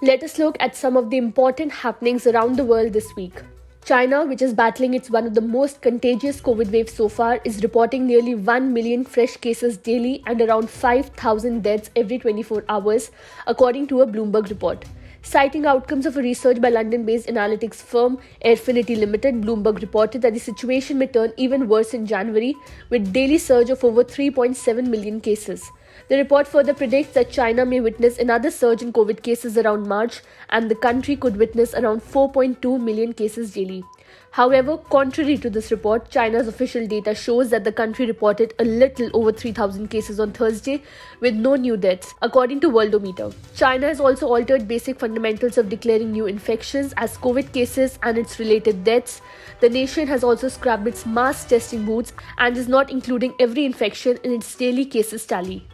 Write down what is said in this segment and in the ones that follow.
Let us look at some of the important happenings around the world this week. China, which is battling its one of the most contagious COVID waves so far, is reporting nearly 1 million fresh cases daily and around 5,000 deaths every 24 hours, according to a Bloomberg report. Citing outcomes of a research by London-based analytics firm Airfinity Limited, Bloomberg reported that the situation may turn even worse in January, with daily surge of over 3.7 million cases. The report further predicts that China may witness another surge in COVID cases around March, and the country could witness around 4.2 million cases daily. However, contrary to this report, China's official data shows that the country reported a little over 3,000 cases on Thursday, with no new deaths, according to Worldometer. China has also altered basic fundamentals of declaring new infections as COVID cases and its related deaths. The nation has also scrapped its mass testing booths and is not including every infection in its daily cases tally.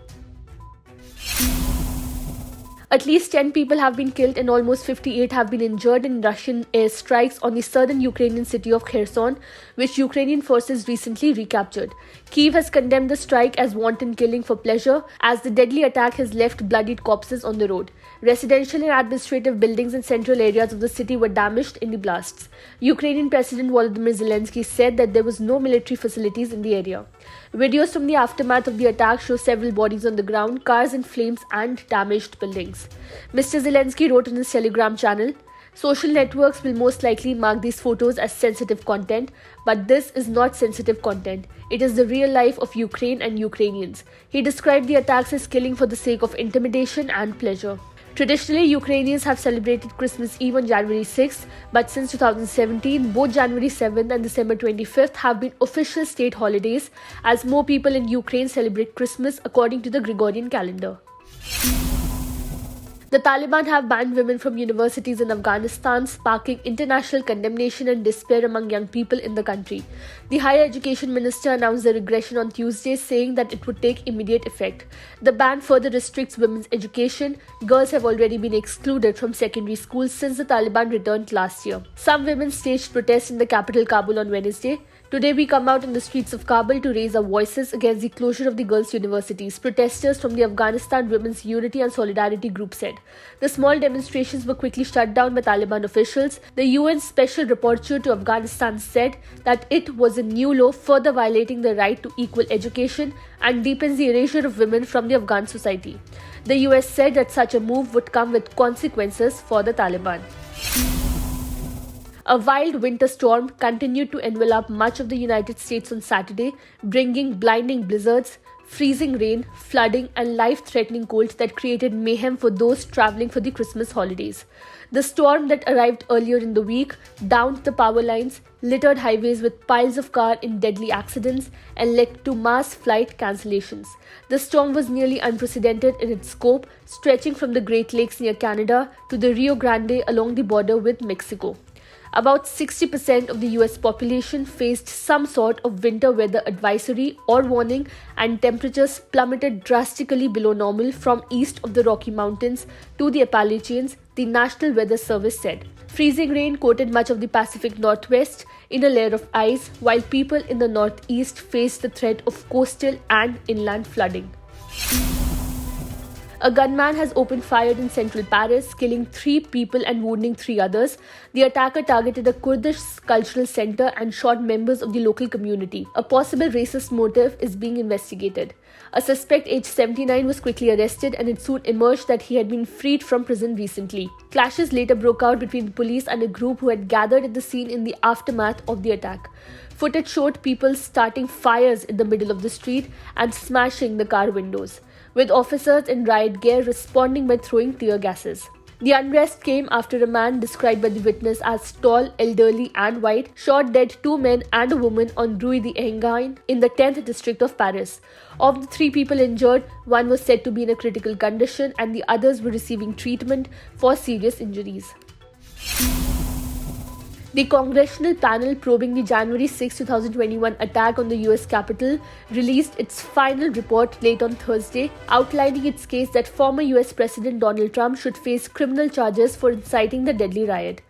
At least 10 people have been killed and almost 58 have been injured in Russian airstrikes on the southern Ukrainian city of Kherson, which Ukrainian forces recently recaptured. Kyiv has condemned the strike as wanton killing for pleasure, as the deadly attack has left bloodied corpses on the road. Residential and administrative buildings in central areas of the city were damaged in the blasts. Ukrainian President Volodymyr Zelensky said that there was no military facilities in the area. Videos from the aftermath of the attack show several bodies on the ground, cars in flames, and damaged buildings. Mr. Zelensky wrote on his Telegram channel, "Social networks will most likely mark these photos as sensitive content, but this is not sensitive content. It is the real life of Ukraine and Ukrainians." He described the attacks as killing for the sake of intimidation and pleasure. Traditionally, Ukrainians have celebrated Christmas Eve on January 6th, but since 2017, both January 7th and December 25th have been official state holidays, as more people in Ukraine celebrate Christmas according to the Gregorian calendar. The Taliban have banned women from universities in Afghanistan, sparking international condemnation and despair among young people in the country. The Higher Education Minister announced the regression on Tuesday, saying that it would take immediate effect. The ban further restricts women's education. Girls have already been excluded from secondary schools since the Taliban returned last year. Some women staged protests in the capital Kabul on Wednesday. "Today we come out in the streets of Kabul to raise our voices against the closure of the girls' universities," protesters from the Afghanistan Women's Unity and Solidarity Group said. The small demonstrations were quickly shut down by Taliban officials. The UN Special Rapporteur to Afghanistan said that it was a new law further violating the right to equal education and deepens the erasure of women from the Afghan society. The US said that such a move would come with consequences for the Taliban. A wild winter storm continued to envelop much of the United States on Saturday, bringing blinding blizzards, freezing rain, flooding, and life-threatening cold that created mayhem for those traveling for the Christmas holidays. The storm that arrived earlier in the week downed the power lines, littered highways with piles of cars in deadly accidents, and led to mass flight cancellations. The storm was nearly unprecedented in its scope, stretching from the Great Lakes near Canada to the Rio Grande along the border with Mexico. About 60% of the US population faced some sort of winter weather advisory or warning, and temperatures plummeted drastically below normal from east of the Rocky Mountains to the Appalachians, the National Weather Service said. Freezing rain coated much of the Pacific Northwest in a layer of ice, while people in the Northeast faced the threat of coastal and inland flooding. A gunman has opened fire in central Paris, killing 3 people and wounding 3 others. The attacker targeted a Kurdish cultural center and shot members of the local community. A possible racist motive is being investigated. A suspect aged 79 was quickly arrested, and it soon emerged that he had been freed from prison recently. Clashes later broke out between the police and a group who had gathered at the scene in the aftermath of the attack. Footage showed people starting fires in the middle of the street and smashing the car windows, with officers in riot gear responding by throwing tear gases. The unrest came after a man described by the witness as tall, elderly and white shot dead 2 men and a woman on Rue d'Enghien in the 10th district of Paris. Of the 3 people injured, 1 was said to be in a critical condition and the others were receiving treatment for serious injuries. The congressional panel probing the January 6, 2021 attack on the US Capitol released its final report late on Thursday, outlining its case that former US President Donald Trump should face criminal charges for inciting the deadly riot.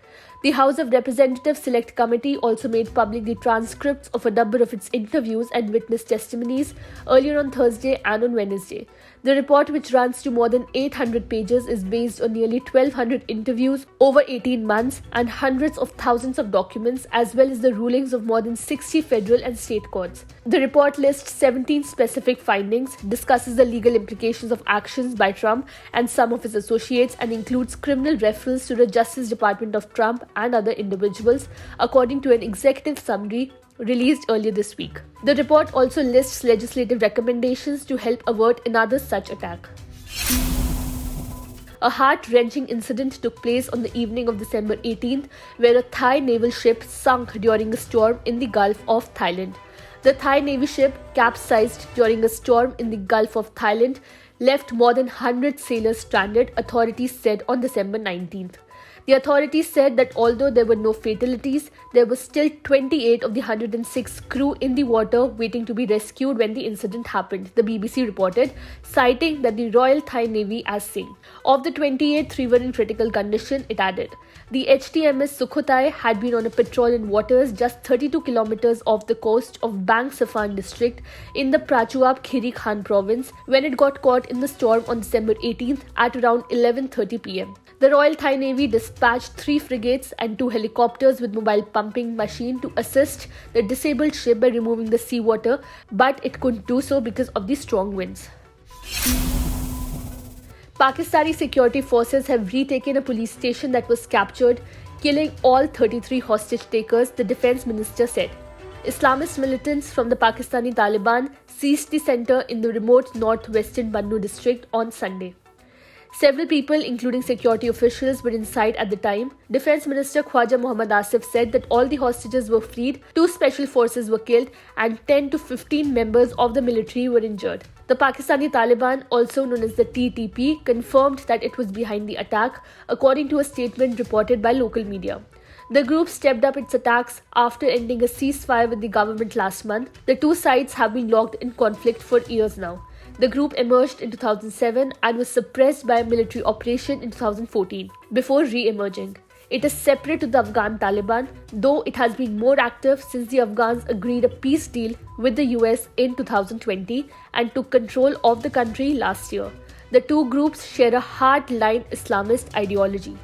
The House of Representatives Select Committee also made public the transcripts of a number of its interviews and witness testimonies earlier on Thursday and on Wednesday. The report, which runs to more than 800 pages, is based on nearly 1,200 interviews over 18 months and hundreds of thousands of documents, as well as the rulings of more than 60 federal and state courts. The report lists 17 specific findings, discusses the legal implications of actions by Trump and some of his associates, and includes criminal referrals to the Justice Department of Trump and other individuals, according to an executive summary released earlier this week. The report also lists legislative recommendations to help avert another such attack. A heart-wrenching incident took place on the evening of December 18th, where a Thai naval ship sunk during a storm in the Gulf of Thailand. The Thai Navy ship capsized during a storm in the Gulf of Thailand, left more than 100 sailors stranded, authorities said on December 19th. The authorities said that although there were no fatalities, there were still 28 of the 106 crew in the water waiting to be rescued when the incident happened, the BBC reported, citing that the Royal Thai Navy as saying. Of the 28, 3 were in critical condition, it added. The HTMS Sukhothai had been on a patrol in waters just 32 kilometers off the coast of Bang Safan district in the Prachuap Khiri Khan province when it got caught in the storm on December 18th at around 11:30 pm. The Royal Thai Navy dispatched 3 frigates and 2 helicopters with mobile pumping machine to assist the disabled ship by removing the seawater, but it couldn't do so because of the strong winds. Pakistani security forces have retaken a police station that was captured, killing all 33 hostage takers, the defense minister said. Islamist militants from the Pakistani Taliban seized the center in the remote northwestern Bannu district on Sunday. Several people, including security officials, were inside at the time. Defense Minister Khwaja Mohammad Asif said that all the hostages were freed, 2 special forces were killed, and 10 to 15 members of the military were injured. The Pakistani Taliban, also known as the TTP, confirmed that it was behind the attack, according to a statement reported by local media. The group stepped up its attacks after ending a ceasefire with the government last month. The 2 sides have been locked in conflict for years now. The group emerged in 2007 and was suppressed by a military operation in 2014, before re-emerging. It is separate to the Afghan Taliban, though it has been more active since the Afghans agreed a peace deal with the US in 2020 and took control of the country last year. The 2 groups share a hard-line Islamist ideology.